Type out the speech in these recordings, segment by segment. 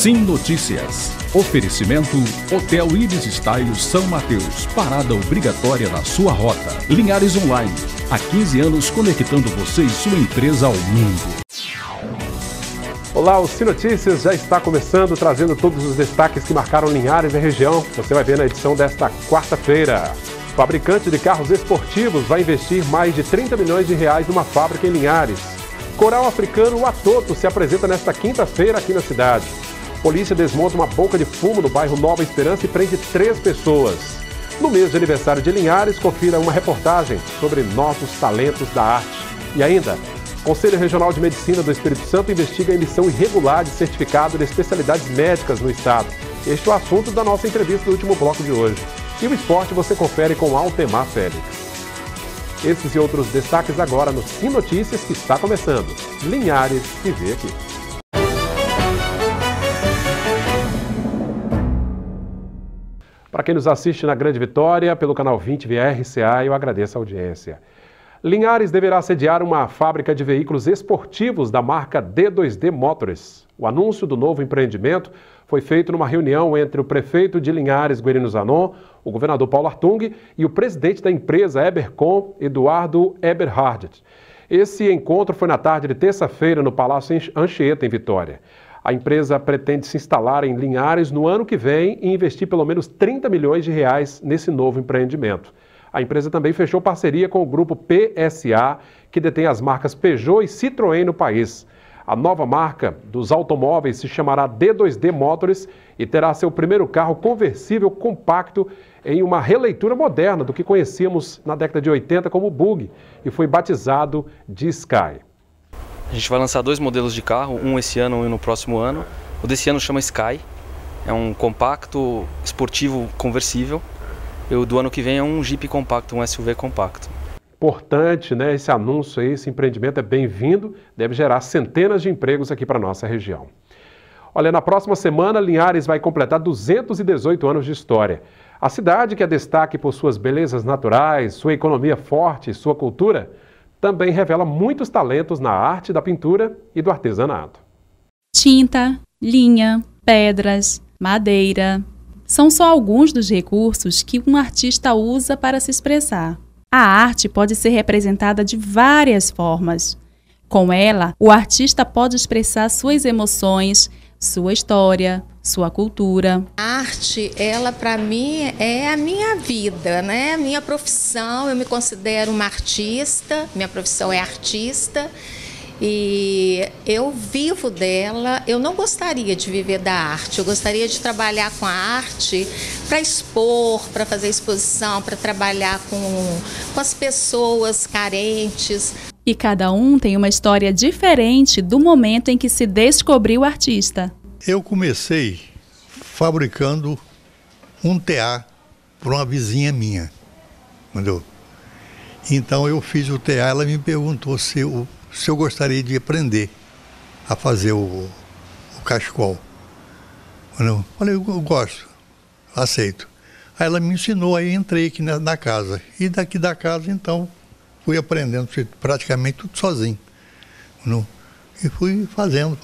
Sim Notícias. Oferecimento Hotel Ibis Style São Mateus. Parada obrigatória na sua rota. Linhares Online. Há 15 anos conectando você e sua empresa ao mundo. Olá, o Sim Notícias já está começando, trazendo todos os destaques que marcaram Linhares e a região. Você vai ver na edição desta quarta-feira. O fabricante de carros esportivos vai investir mais de 30 milhões de reais numa fábrica em Linhares. Coral africano Watoto se apresenta nesta quinta-feira aqui na cidade. Polícia desmonta uma boca de fumo no bairro Nova Esperança e prende 3 pessoas. No mês de aniversário de Linhares, confira uma reportagem sobre novos talentos da arte. E ainda, o Conselho Regional de Medicina do Espírito Santo investiga a emissão irregular de certificado de especialidades médicas no estado. Este é o assunto da nossa entrevista do último bloco de hoje. E o esporte você confere com Altemar Félix. Esses e outros destaques agora no Sim Notícias, que está começando. Linhares TV aqui. Para quem nos assiste na Grande Vitória, pelo canal 20 via RCA, eu agradeço a audiência. Linhares deverá sediar uma fábrica de veículos esportivos da marca D2D Motors. O anúncio do novo empreendimento foi feito numa reunião entre o prefeito de Linhares, Guerino Zanon, o governador Paulo Artung e o presidente da empresa Ebercom, Eduardo Eberhardt. Esse encontro foi na tarde de terça-feira no Palácio Anchieta, em Vitória. A empresa pretende se instalar em Linhares no ano que vem e investir pelo menos 30 milhões de reais nesse novo empreendimento. A empresa também fechou parceria com o grupo PSA, que detém as marcas Peugeot e Citroën no país. A nova marca dos automóveis se chamará D2D Motors e terá seu primeiro carro conversível compacto em uma releitura moderna do que conhecíamos na década de 80 como Bug, e foi batizado de Sky. A gente vai lançar 2 modelos de carro, um esse ano e um no próximo ano. O desse ano chama Sky, é um compacto esportivo conversível. E o do ano que vem é um Jeep compacto, um SUV compacto. Importante, né? Esse anúncio aí, esse empreendimento é bem-vindo, deve gerar centenas de empregos aqui para a nossa região. Olha, na próxima semana, Linhares vai completar 218 anos de história. A cidade, que é destaque por suas belezas naturais, sua economia forte e sua cultura, também revela muitos talentos na arte da pintura e do artesanato. Tinta, linha, pedras, madeira, são só alguns dos recursos que um artista usa para se expressar. A arte pode ser representada de várias formas. Com ela, o artista pode expressar suas emoções, sua história, sua cultura. A arte, ela para mim é a minha vida, né? A minha profissão, eu me considero uma artista, minha profissão é artista e eu vivo dela. Eu não gostaria de viver da arte, eu gostaria de trabalhar com a arte para expor, para fazer exposição, para trabalhar com as pessoas carentes. E cada um tem uma história diferente do momento em que se descobriu o artista. Eu comecei fabricando um tear para uma vizinha minha, entendeu? Então eu fiz o tear, ela me perguntou se eu gostaria de aprender a fazer o cachecol. Eu falei, eu gosto, aceito. Aí ela me ensinou, aí entrei aqui na casa. E daqui da casa, então, fui aprendendo praticamente tudo sozinho. E fui fazendo,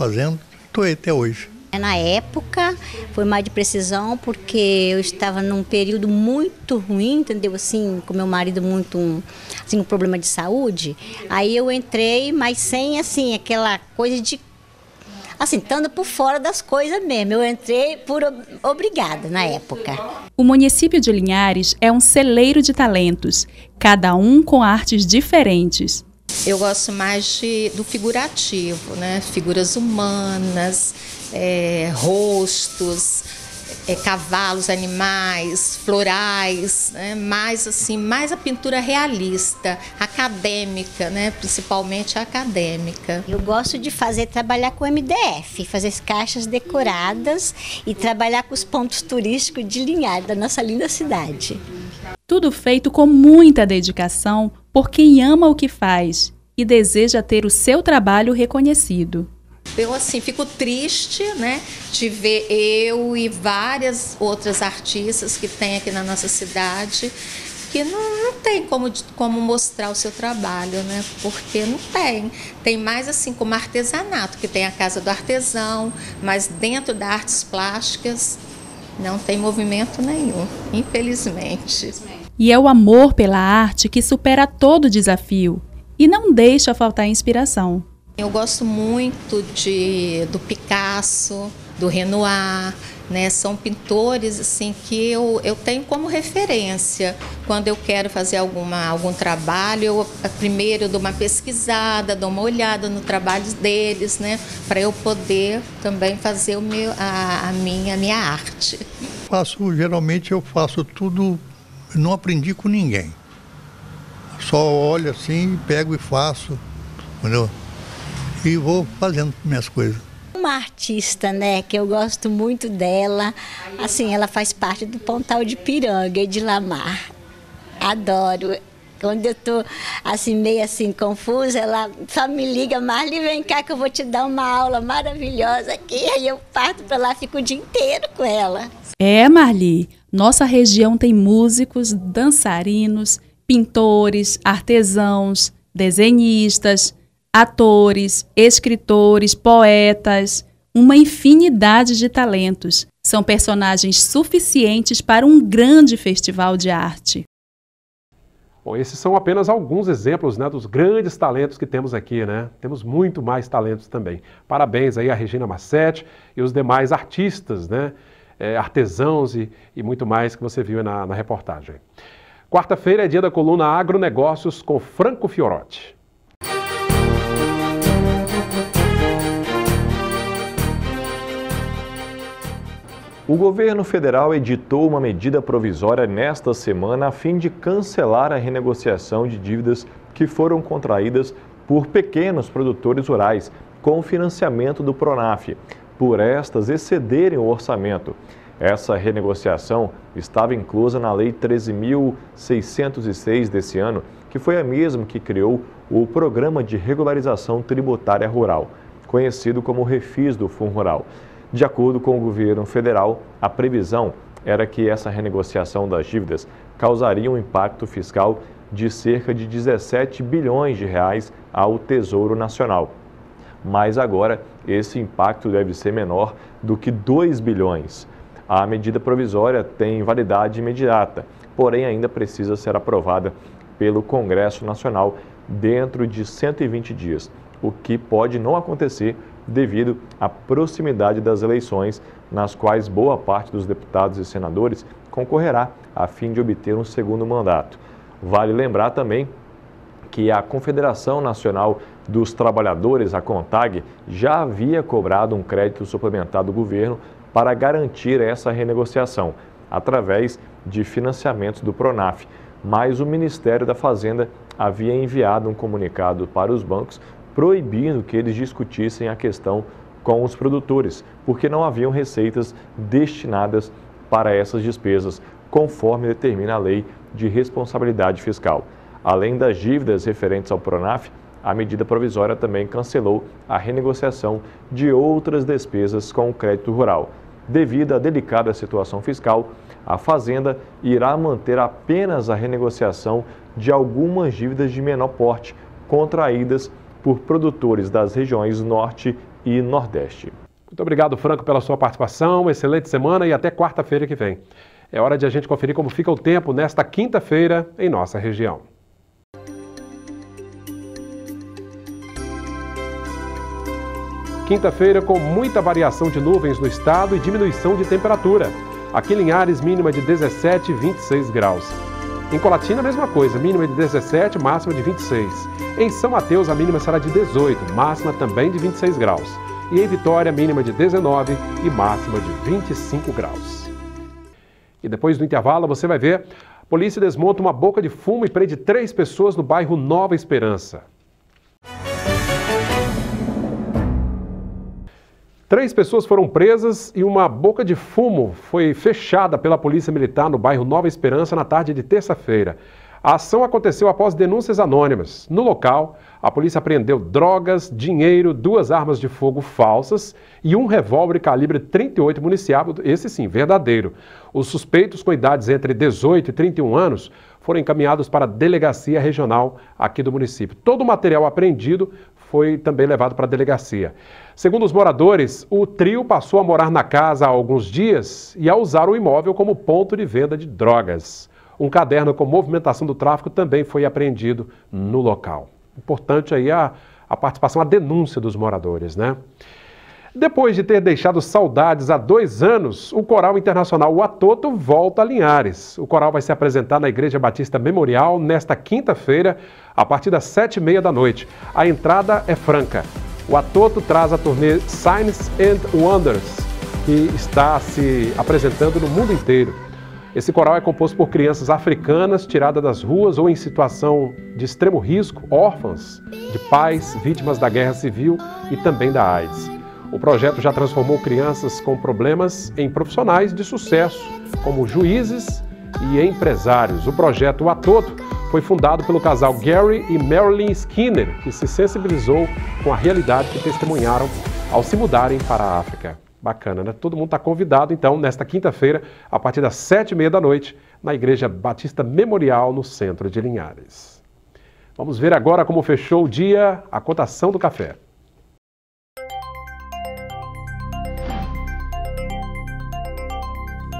estou aí até hoje. Na época foi mais de precisão, porque eu estava num período muito ruim, entendeu? Assim, com meu marido muito, assim, um problema de saúde. Aí eu entrei, mas sem, assim, aquela coisa de, assim, estando por fora das coisas mesmo. Eu entrei por obrigada na época. O município de Linhares é um celeiro de talentos, cada um com artes diferentes. Eu gosto mais do figurativo, né? Figuras humanas, rostos, cavalos, animais, florais, né? mais a pintura realista, acadêmica, né? Principalmente a acadêmica. Eu gosto de trabalhar com MDF, fazer as caixas decoradas e trabalhar com os pontos turísticos de Linhares, da nossa linda cidade. Tudo feito com muita dedicação por quem ama o que faz e deseja ter o seu trabalho reconhecido. Eu, assim, fico triste, né, de ver eu e várias outras artistas que tem aqui na nossa cidade que não tem como mostrar o seu trabalho, né? Porque não tem. Tem mais assim como artesanato, que tem a Casa do Artesão, mas dentro das artes plásticas não tem movimento nenhum, infelizmente. E é o amor pela arte que supera todo desafio e não deixa faltar inspiração. Eu gosto muito do Picasso, do Renoir, né? São pintores assim, que eu tenho como referência. Quando eu quero fazer algum trabalho, eu primeiro dou uma pesquisada, dou uma olhada no trabalho deles, né? Para eu poder também fazer a minha arte. Geralmente eu faço tudo, não aprendi com ninguém. Só olho assim, pego e faço, entendeu? E vou fazendo minhas coisas. Uma artista, né, que eu gosto muito dela, assim, ela faz parte do Pontal de Piranga, Edilamar. Adoro. Quando eu tô assim, meio assim, confusa, ela só me liga, Marli, vem cá que eu vou te dar uma aula maravilhosa aqui. Aí eu parto pra lá, fico o dia inteiro com ela. É, Marli, nossa região tem músicos, dançarinos, pintores, artesãos, desenhistas, atores, escritores, poetas, uma infinidade de talentos. São personagens suficientes para um grande festival de arte. Bom, esses são apenas alguns exemplos, né, dos grandes talentos que temos aqui, né? Temos muito mais talentos também. Parabéns aí a Regina Massetti e os demais artistas, né? Artesãos e muito mais que você viu na reportagem. Quarta-feira é dia da coluna Agronegócios com Franco Fiorotti. O governo federal editou uma medida provisória nesta semana a fim de cancelar a renegociação de dívidas que foram contraídas por pequenos produtores rurais com o financiamento do Pronaf, por estas excederem o orçamento. Essa renegociação estava inclusa na Lei 13.606 desse ano, que foi a mesma que criou o Programa de Regularização Tributária Rural, conhecido como Refis do Fundo Rural. De acordo com o governo federal, a previsão era que essa renegociação das dívidas causaria um impacto fiscal de cerca de 17 bilhões de reais ao Tesouro Nacional. Mas agora esse impacto deve ser menor do que 2 bilhões. A medida provisória tem validade imediata, porém ainda precisa ser aprovada pelo Congresso Nacional dentro de 120 dias, o que pode não acontecer devido à proximidade das eleições, nas quais boa parte dos deputados e senadores concorrerá a fim de obter um segundo mandato. Vale lembrar também que a Confederação Nacional dos Trabalhadores, a CONTAG, já havia cobrado um crédito suplementar do governo para garantir essa renegociação, através de financiamentos do Pronaf, mas o Ministério da Fazenda havia enviado um comunicado para os bancos proibindo que eles discutissem a questão com os produtores, porque não haviam receitas destinadas para essas despesas, conforme determina a Lei de Responsabilidade Fiscal. Além das dívidas referentes ao Pronaf, a medida provisória também cancelou a renegociação de outras despesas com o crédito rural. Devido à delicada situação fiscal, a Fazenda irá manter apenas a renegociação de algumas dívidas de menor porte, contraídas por produtores das regiões Norte e Nordeste. Muito obrigado, Franco, pela sua participação. Excelente semana e até quarta-feira que vem. É hora de a gente conferir como fica o tempo nesta quinta-feira em nossa região. Quinta-feira com muita variação de nuvens no estado e diminuição de temperatura. Aqui em Linhares, mínima de 17 e 26 graus. Em Colatina, a mesma coisa, mínima de 17, máxima de 26. Em São Mateus, a mínima será de 18, máxima também de 26 graus. E em Vitória, mínima de 19 e máxima de 25 graus. E depois do intervalo, você vai ver, a polícia desmonta uma boca de fumo e prende 3 pessoas no bairro Nova Esperança. 3 pessoas foram presas e uma boca de fumo foi fechada pela Polícia Militar no bairro Nova Esperança na tarde de terça-feira. A ação aconteceu após denúncias anônimas. No local, a polícia apreendeu drogas, dinheiro, 2 armas de fogo falsas e um revólver calibre 38 municiado, esse sim, verdadeiro. Os suspeitos com idades entre 18 e 31 anos foram encaminhados para a delegacia regional aqui do município. Todo o material apreendido foi também levado para a delegacia. Segundo os moradores, o trio passou a morar na casa há alguns dias e a usar o imóvel como ponto de venda de drogas. Um caderno com movimentação do tráfico também foi apreendido no local. Importante aí a participação, a denúncia dos moradores, né? Depois de ter deixado saudades há 2 anos, o Coral Internacional O Atoto volta a Linhares. O coral vai se apresentar na Igreja Batista Memorial nesta quinta-feira, a partir das 7h30 da noite. A entrada é franca. O Atoto traz a turnê Signs and Wonders, que está se apresentando no mundo inteiro. Esse coral é composto por crianças africanas tiradas das ruas ou em situação de extremo risco, órfãs de pais, vítimas da guerra civil e também da AIDS. O projeto já transformou crianças com problemas em profissionais de sucesso, como juízes e empresários. O projeto O Atoto foi fundado pelo casal Gary e Marilyn Skinner, que se sensibilizou com a realidade que testemunharam ao se mudarem para a África. Bacana, né? Todo mundo está convidado, então, nesta quinta-feira, a partir das 7h30 da noite, na Igreja Batista Memorial, no centro de Linhares. Vamos ver agora como fechou o dia a cotação do café.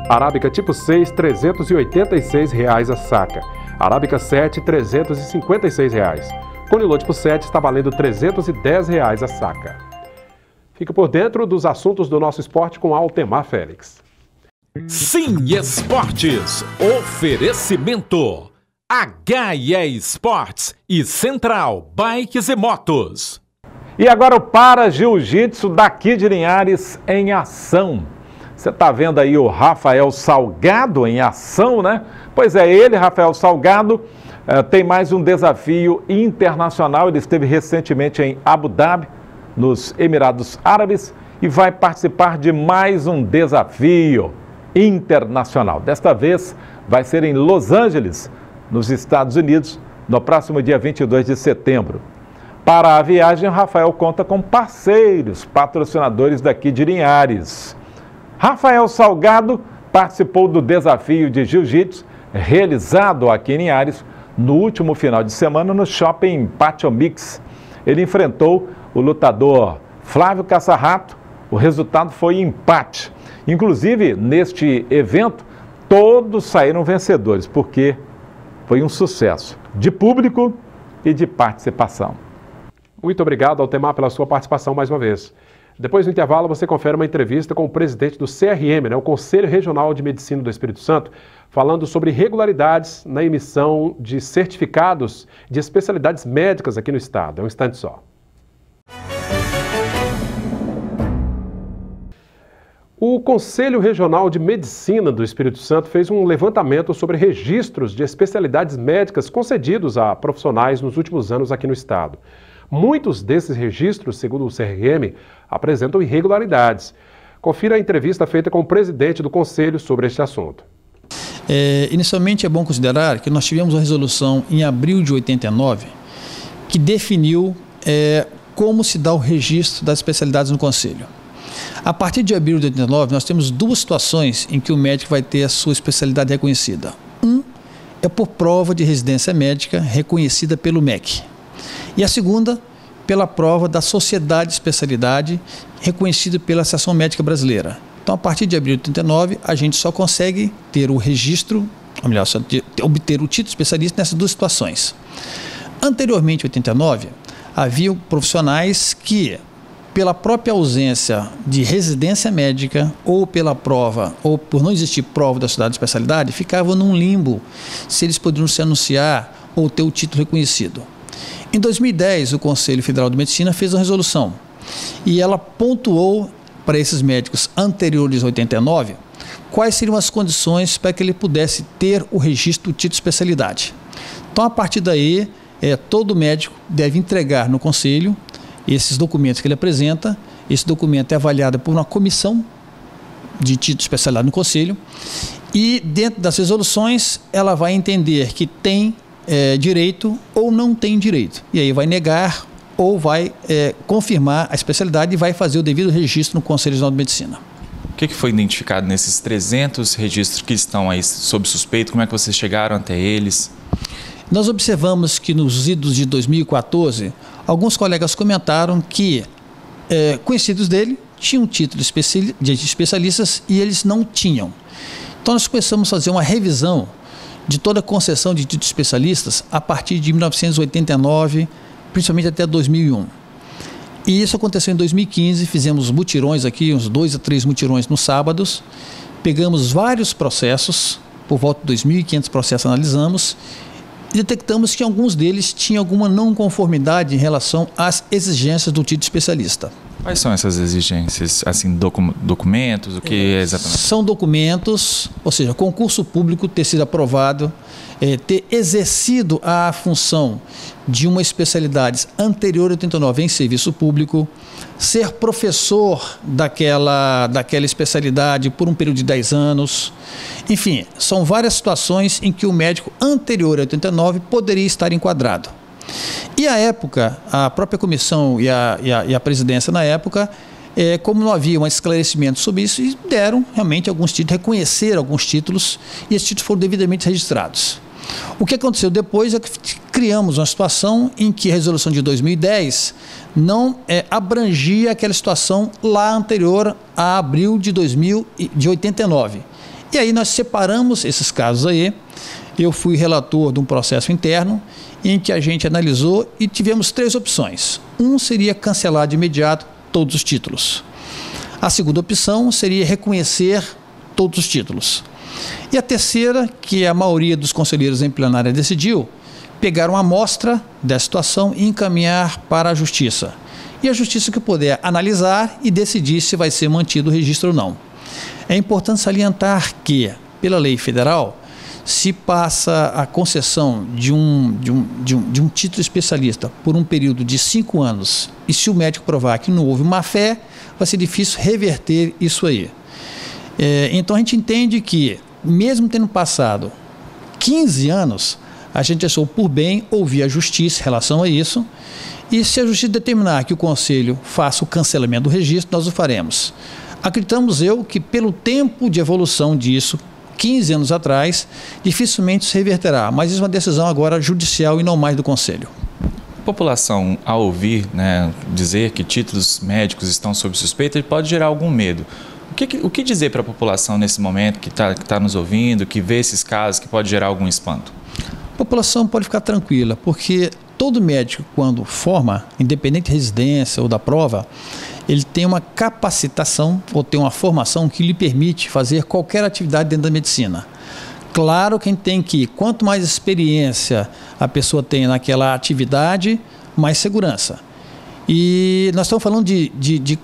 Arábica tipo 6, R$ 386 a saca. Arábica 7, R$ 356. Conilô tipo 7 está valendo R$ 310 a saca. Fica por dentro dos assuntos do nosso esporte com Altemar Félix. Sim Esportes. Oferecimento. HE Esportes e Central Bikes e Motos. E agora o Para Jiu-Jitsu daqui de Linhares em ação. Você está vendo aí o Rafael Salgado em ação, né? Pois é, ele, Rafael Salgado, tem mais um desafio internacional. Ele esteve recentemente em Abu Dhabi, nos Emirados Árabes, e vai participar de mais um desafio internacional. Desta vez vai ser em Los Angeles, nos Estados Unidos, no próximo dia 22 de setembro. Para a viagem, o Rafael conta com parceiros, patrocinadores daqui de Linhares. Rafael Salgado participou do desafio de jiu-jitsu realizado aqui em Linhares no último final de semana no shopping Pátio Mix. Ele enfrentou o lutador Flávio Caçarrato. O resultado foi empate. Inclusive, neste evento, todos saíram vencedores, porque foi um sucesso de público e de participação. Muito obrigado, Altemar, pela sua participação mais uma vez. Depois do intervalo, você confere uma entrevista com o presidente do CRM, o Conselho Regional de Medicina do Espírito Santo, falando sobre irregularidades na emissão de certificados de especialidades médicas aqui no estado. É um instante só. O Conselho Regional de Medicina do Espírito Santo fez um levantamento sobre registros de especialidades médicas concedidos a profissionais nos últimos anos aqui no estado. Muitos desses registros, segundo o CRM, apresentam irregularidades. Confira a entrevista feita com o presidente do Conselho sobre este assunto. Inicialmente é bom considerar que nós tivemos uma resolução em abril de 89 que definiu como se dá o registro das especialidades no Conselho. A partir de abril de 89, nós temos 2 situações em que o médico vai ter a sua especialidade reconhecida. Um é por prova de residência médica reconhecida pelo MEC. E a segunda, pela prova da Sociedade de Especialidade reconhecida pela Associação Médica Brasileira. Então, a partir de abril de 89, a gente só consegue ter o registro, ou melhor, obter o título de especialista nessas 2 situações. Anteriormente, em 89, havia profissionais que, pela própria ausência de residência médica ou pela prova, ou por não existir prova da Sociedade de Especialidade, ficavam num limbo se eles poderiam se anunciar ou ter o título reconhecido. Em 2010, o Conselho Federal de Medicina fez uma resolução e ela pontuou para esses médicos anteriores a 89 quais seriam as condições para que ele pudesse ter o registro do título de especialidade. Então, a partir daí, todo médico deve entregar no Conselho esses documentos que ele apresenta. Esse documento é avaliado por uma comissão de título de especialidade no Conselho e, dentro das resoluções, ela vai entender que tem direito ou não tem direito. E aí vai negar ou vai confirmar a especialidade e vai fazer o devido registro no Conselho Regional de Medicina. que foi identificado nesses 300 registros que estão aí sob suspeito? Como é que vocês chegaram até eles? Nós observamos que nos idos de 2014, alguns colegas comentaram que conhecidos dele tinham título de especialistas e eles não tinham. Então nós começamos a fazer uma revisão de toda a concessão de títulos especialistas a partir de 1989, principalmente até 2001. E isso aconteceu em 2015, fizemos mutirões aqui, uns 2 a 3 mutirões nos sábados, pegamos vários processos, por volta de 2.500 processos analisamos, e detectamos que alguns deles tinham alguma não conformidade em relação às exigências do título especialista. Quais são essas exigências? Assim, documentos? O que é exatamente? São documentos, ou seja, concurso público ter sido aprovado, ter exercido a função de uma especialidade anterior a 89 em serviço público, ser professor daquela especialidade por um período de 10 anos. Enfim, são várias situações em que o médico anterior a 89 poderia estar enquadrado. E à época, a própria comissão e a presidência na época, como não havia um esclarecimento sobre isso, deram realmente alguns títulos, reconheceram alguns títulos, e esses títulos foram devidamente registrados. O que aconteceu depois é que criamos uma situação em que a resolução de 2010 não abrangia aquela situação lá anterior a abril de 89. E aí nós separamos esses casos aí. Eu fui relator de um processo interno em que a gente analisou e tivemos 3 opções. Um seria cancelar de imediato todos os títulos. A segunda opção seria reconhecer todos os títulos. E a terceira, que a maioria dos conselheiros em plenária decidiu, pegar uma amostra dessa situação e encaminhar para a Justiça. E a Justiça que puder analisar e decidir se vai ser mantido o registro ou não. É importante salientar que, pela lei federal, se passa a concessão de um título especialista por um período de 5 anos e se o médico provar que não houve má-fé, vai ser difícil reverter isso aí. Então a gente entende que, mesmo tendo passado 15 anos, a gente achou por bem ouvir a Justiça em relação a isso, e se a Justiça determinar que o Conselho faça o cancelamento do registro, nós o faremos. Acreditamos que pelo tempo de evolução disso, 15 anos atrás, dificilmente se reverterá, mas isso é uma decisão agora judicial e não mais do Conselho. A população, ao ouvir dizer que títulos médicos estão sob suspeita, pode gerar algum medo. O que dizer para a população nesse momento que está nos ouvindo, que vê esses casos, que pode gerar algum espanto? A população pode ficar tranquila, porque todo médico, quando forma, independente de residência ou da prova, ele tem uma capacitação ou tem uma formação que lhe permite fazer qualquer atividade dentro da medicina. Claro que a gente tem que, quanto mais experiência a pessoa tem naquela atividade, mais segurança. E nós estamos falando de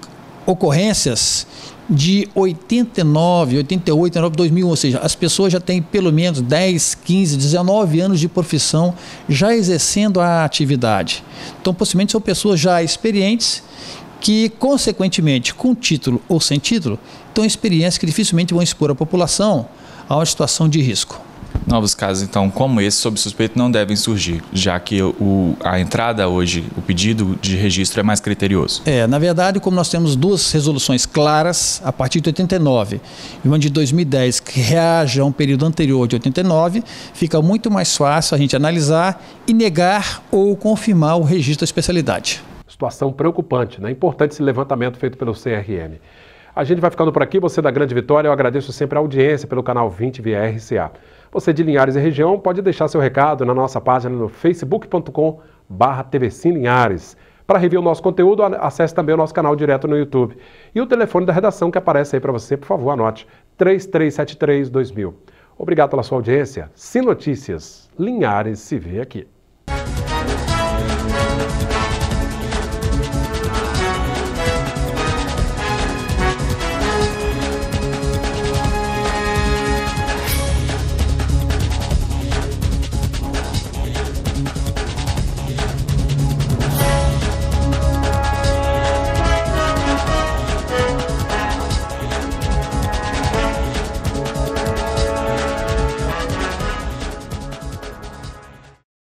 ocorrências de 89, 88, 89, 2001, ou seja, as pessoas já têm pelo menos 10, 15, 19 anos de profissão já exercendo a atividade. Então, possivelmente são pessoas já experientes que, consequentemente, com título ou sem título, têm experiência que dificilmente vão expor a população a uma situação de risco. Novos casos, então, como esse, sob suspeito, não devem surgir, já que a entrada hoje, o pedido de registro é mais criterioso. Na verdade, como nós temos 2 resoluções claras, a partir de 89 e uma de 2010, que reage a um período anterior de 89, fica muito mais fácil a gente analisar e negar ou confirmar o registro da especialidade. Situação preocupante, né? Importante esse levantamento feito pelo CRM. A gente vai ficando por aqui. Você da Grande Vitória, eu agradeço sempre a audiência pelo canal 20 via RCA. Você de Linhares e região pode deixar seu recado na nossa página no facebook.com/TVCim Linhares. Para rever o nosso conteúdo, acesse também o nosso canal direto no YouTube. E o telefone da redação que aparece aí para você, por favor, anote: 3373-2000. Obrigado pela sua audiência. Sim Notícias, Linhares se vê aqui.